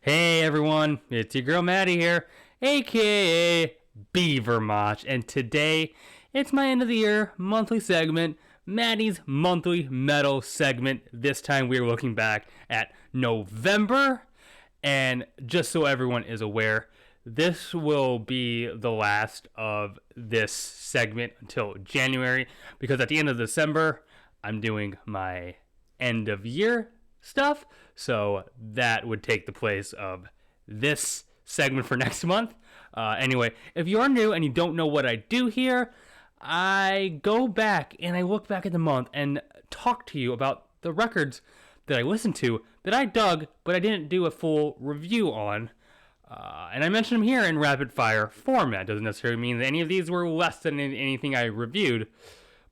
Hey everyone, it's your girl Maddie here, aka Beavermotch, and today it's my end of the year monthly segment, Maddie's monthly metal segment. This time we're looking back at November, and just so everyone is aware, this will be the last of this segment until January, because at the end of December, I'm doing my end of year stuff, so that would take the place of this segment for next month. Anyway, if you are new and you don't know what I do here, I go back and I look back at the month and talk to you about the records that I listened to that I dug, but I didn't do a full review on. And I mention them here in rapid fire format. Doesn't necessarily mean that any of these were less than anything I reviewed,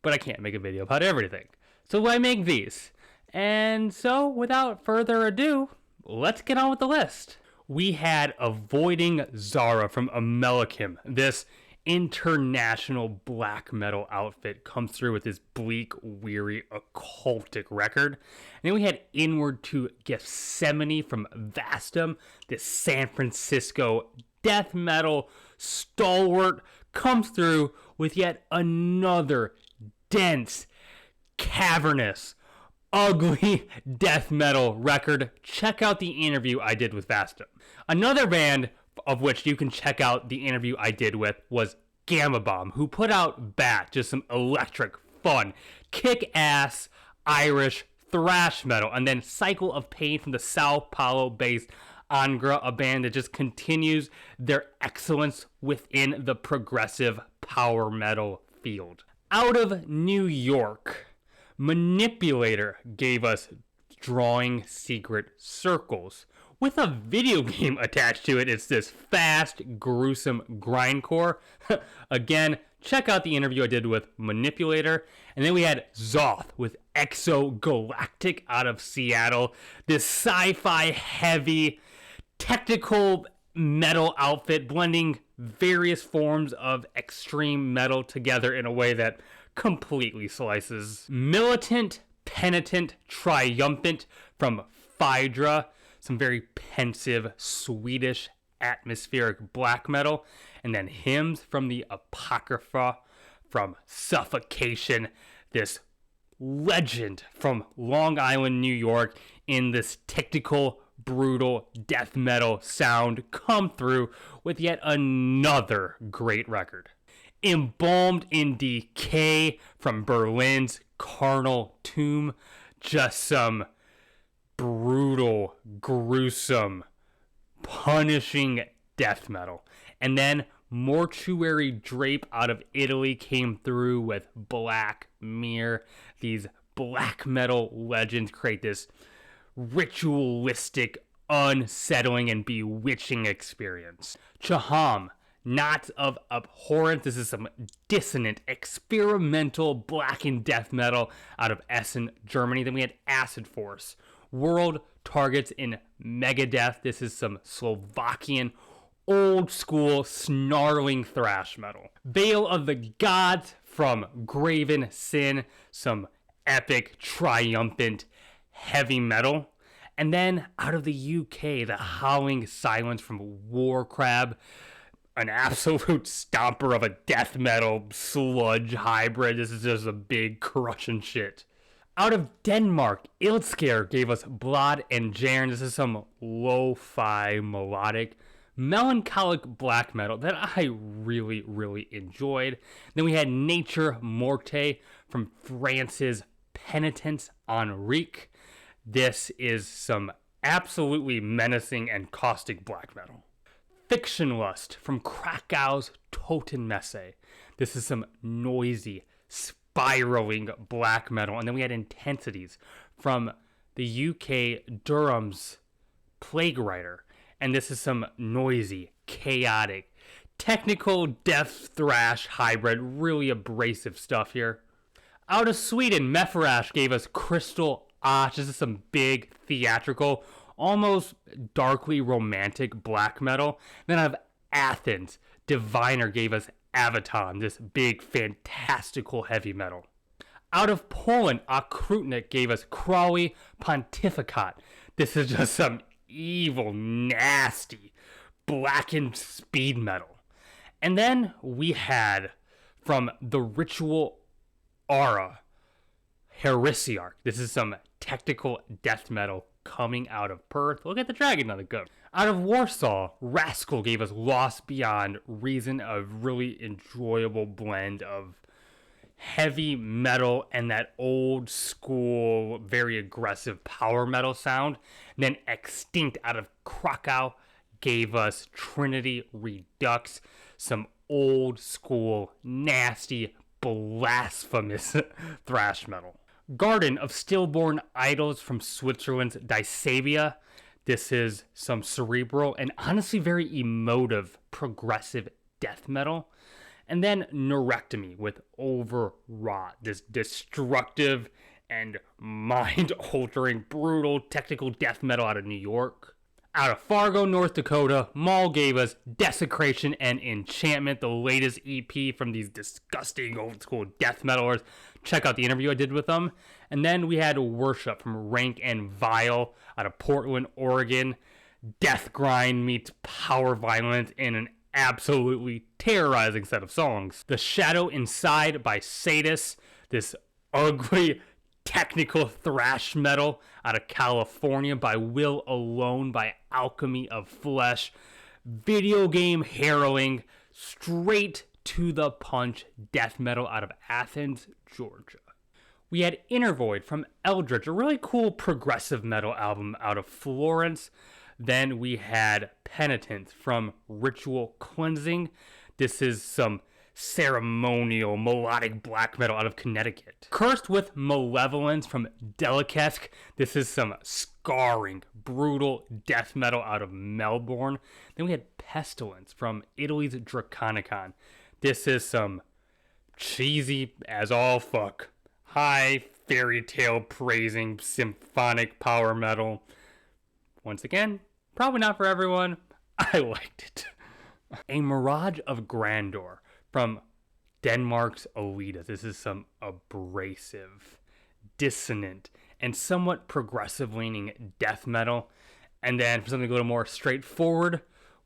but I can't make a video about everything. So I make these. And so, without further ado, let's get on with the list. We had Avoiding Zara from Amalekam. This international black metal outfit comes through with this bleak, weary, occultic record. And then we had Inward to Gethsemane from Vastum, this San Francisco death metal stalwart, comes through with yet another dense, cavernous, ugly death metal record. Check out the interview I did with Vastum. Another band of which you can check out the interview I did with was Gamma Bomb, who put out Bat, just some electric, fun, kick-ass Irish thrash metal. And then Cycle of Pain from the Sao Paulo-based Angra, a band that just continues their excellence within the progressive power metal field. Out of New York, Manipulator gave us Drawing Secret Circles with a video game attached to it. It's this fast, gruesome grindcore. Again, check out the interview I did with Manipulator. And then we had Zoth with Exogalactic out of Seattle. This sci-fi heavy, technical metal outfit blending various forms of extreme metal together in a way that completely slices. Militant, Penitent, Triumphant from Phaedra, some very pensive Swedish atmospheric black metal. And then Hymns from the Apocrypha from Suffocation, this legend from Long Island, New York, in this technical, brutal death metal sound, come through with yet another great record. Embalmed in Decay from Berlin's Carnal Tomb, just some brutal, gruesome, punishing death metal. And then Mortuary Drape out of Italy came through with Black Mirror. These black metal legends create this ritualistic, unsettling, and bewitching experience. Chaham, Knots of Abhorrence. This is some dissonant, experimental black and death metal out of Essen, Germany. Then we had Acid Force, World Targets in Megadeth. This is some Slovakian, old school, snarling thrash metal. Veil of the Gods from Graven Sin, some epic, triumphant, heavy metal. And then out of the UK, the Howling Silence from War Crab, an absolute stomper of a death metal sludge hybrid. This is just a big crushing shit. Out of Denmark, Ildskær gave us Blod and Jern. This is some lo-fi, melodic, melancholic black metal that I really, really enjoyed. Then we had Nature Morte from France's Penitence Enrique. This is some absolutely menacing and caustic black metal. Fiction Lust from Krakow's Totenmesse. This is some noisy, spiraling black metal. And then we had Intensities from the UK Durham's Plague Rider. And this is some noisy, chaotic, technical death thrash hybrid, really abrasive stuff here. Out of Sweden, Mepharash gave us Crystal Ash. This is some big, theatrical, almost darkly romantic black metal. Then out of Athens, Diviner gave us Avaton, this big, fantastical heavy metal. Out of Poland, Okrutnik gave us Krawi Pontificat. This is just some evil, nasty, blackened speed metal. And then we had from the Ritual Aura, Heresiarch. This is some technical death metal coming out of Perth. Look at the dragon on the goat. Out of Warsaw, Rascal gave us Lost Beyond Reason, a really enjoyable blend of heavy metal and that old school, very aggressive power metal sound. And then Extinct out of Krakow gave us Trinity Redux, some old school, nasty, blasphemous thrash metal. Garden of Stillborn Idols from Switzerland's Dysabia. This is some cerebral and honestly very emotive, progressive death metal. And then Neurectomy with Overwrought, this destructive and mind-altering, brutal, technical death metal out of New York. Out of Fargo, North Dakota, Maul gave us Desecration and Enchantment, the latest EP from these disgusting old-school death metalers. Check out the interview I did with them. And then we had Worship from Rank and Vile out of Portland, Oregon. Death grind meets power violence in an absolutely terrorizing set of songs. The Shadow Inside by Sadus, this ugly technical thrash metal out of California by Will Alone by Alchemy of Flesh. Video game harrowing, straight to the punch death metal out of Athens, Georgia. We had Inner Void from Eldritch, a really cool progressive metal album out of Florence. Then we had Penitence from Ritual Cleansing. This is some ceremonial melodic black metal out of Connecticut. Cursed with Malevolence from Delicask. This is some scarring, brutal death metal out of Melbourne. Then we had Pestilence from Italy's Draconicon. This is some cheesy as all fuck, high fairy tale praising symphonic power metal. Once again, probably not for everyone. I liked it. A Mirage of Grandeur from Denmark's Alita. This is some abrasive, dissonant, and somewhat progressive leaning death metal. And then for something a little more straightforward,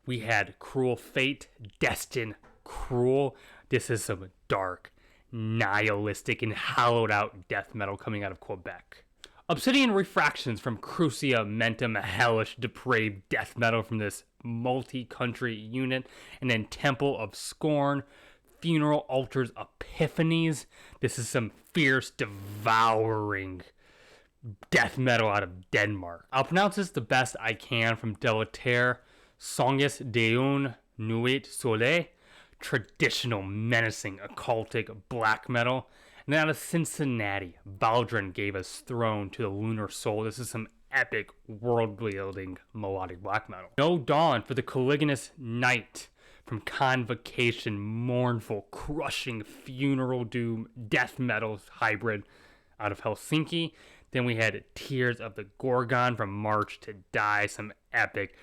we had Cruel Fate, Destined Cruel. This is some dark, nihilistic, and hollowed out death metal coming out of Quebec. Obsidian Refractions from Crucia Mentum, a hellish, depraved death metal from this multi-country unit. And then Temple of Scorn, Funeral Altars Epiphanies. This is some fierce, devouring death metal out of Denmark. I'll pronounce this the best I can from Delaterre. Songus Deun Nuit Soleil. Traditional, menacing, occultic black metal. And then out of Cincinnati, Baldrin gave us Throne to the Lunar Soul. This is some epic, world-building melodic black metal. No Dawn for the Caligonous Night from Convocation, mournful, crushing, funeral doom, death metal hybrid out of Helsinki. Then we had Tears of the Gorgon from March to Die, some epic,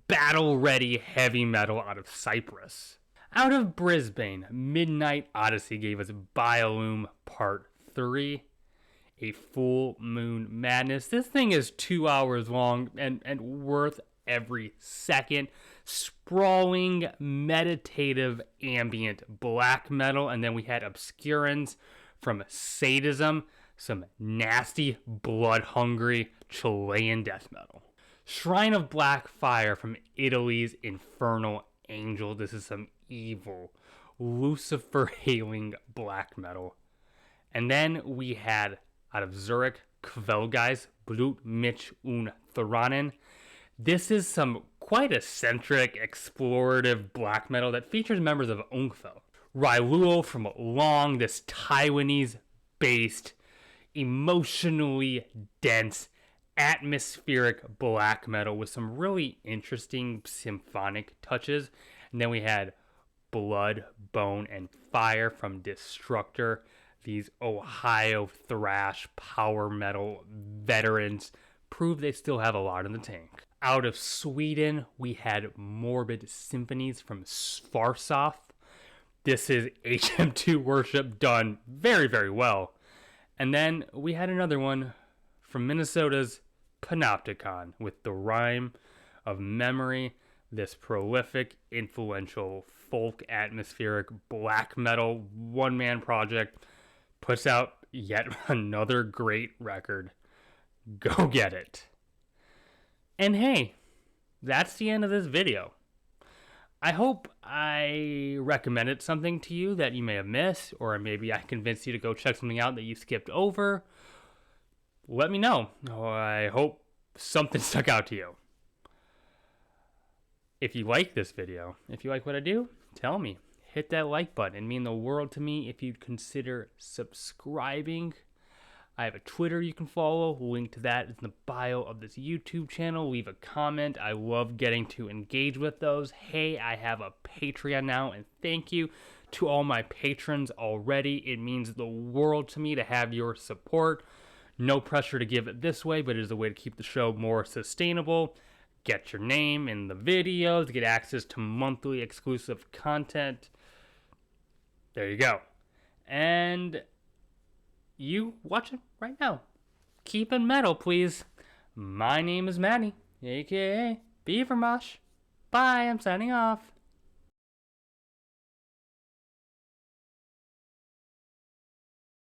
battle-ready heavy metal out of Cyprus. Out of Brisbane, Midnight Odyssey gave us Biolume Part 3, a Full Moon Madness. This thing is 2 hours long and worth every second. Sprawling, meditative, ambient black metal. And then we had Obscurans from Sadism, some nasty, blood-hungry Chilean death metal. Shrine of Black Fire from Italy's Infernal Angel. This is some evil, Lucifer-hailing black metal. And then we had, out of Zurich, Kvelgeist, Blut mich und Thranen. This is some quite eccentric, explorative black metal that features members of Ungfell. Railuo from Long, this Taiwanese-based, emotionally dense, atmospheric black metal with some really interesting symphonic touches. And then we had Blood, Bone, and Fire from Destructor. These Ohio thrash power metal veterans prove they still have a lot in the tank. Out of Sweden, we had Morbid Symphonies from Svarsoth. This is HM2 worship done very, very well. And then we had another one from Minnesota's Panopticon with The Rime of memory, this prolific, influential, folk atmospheric black metal one-man project puts out yet another great record. Go get it. And hey, that's the end of this video. I hope I recommended something to you that you may have missed, or maybe I convinced you to go check something out that you skipped over. Let me know. I hope something stuck out to you. If you like this video, if you like what I do, tell me. Hit that like button. It'd mean the world to me if you'd consider subscribing. I have a Twitter you can follow. Link to that is in the bio of this YouTube channel. Leave a comment. I love getting to engage with those. Hey, I have a Patreon now, and thank you to all my patrons already. It means the world to me to have your support. No pressure to give it this way, but it is a way to keep the show more sustainable. Get your name in the videos, get access to monthly exclusive content. There you go. And you watching right now, keep it metal, please. My name is Maddie, aka Beaver Mosh. Bye, I'm signing off.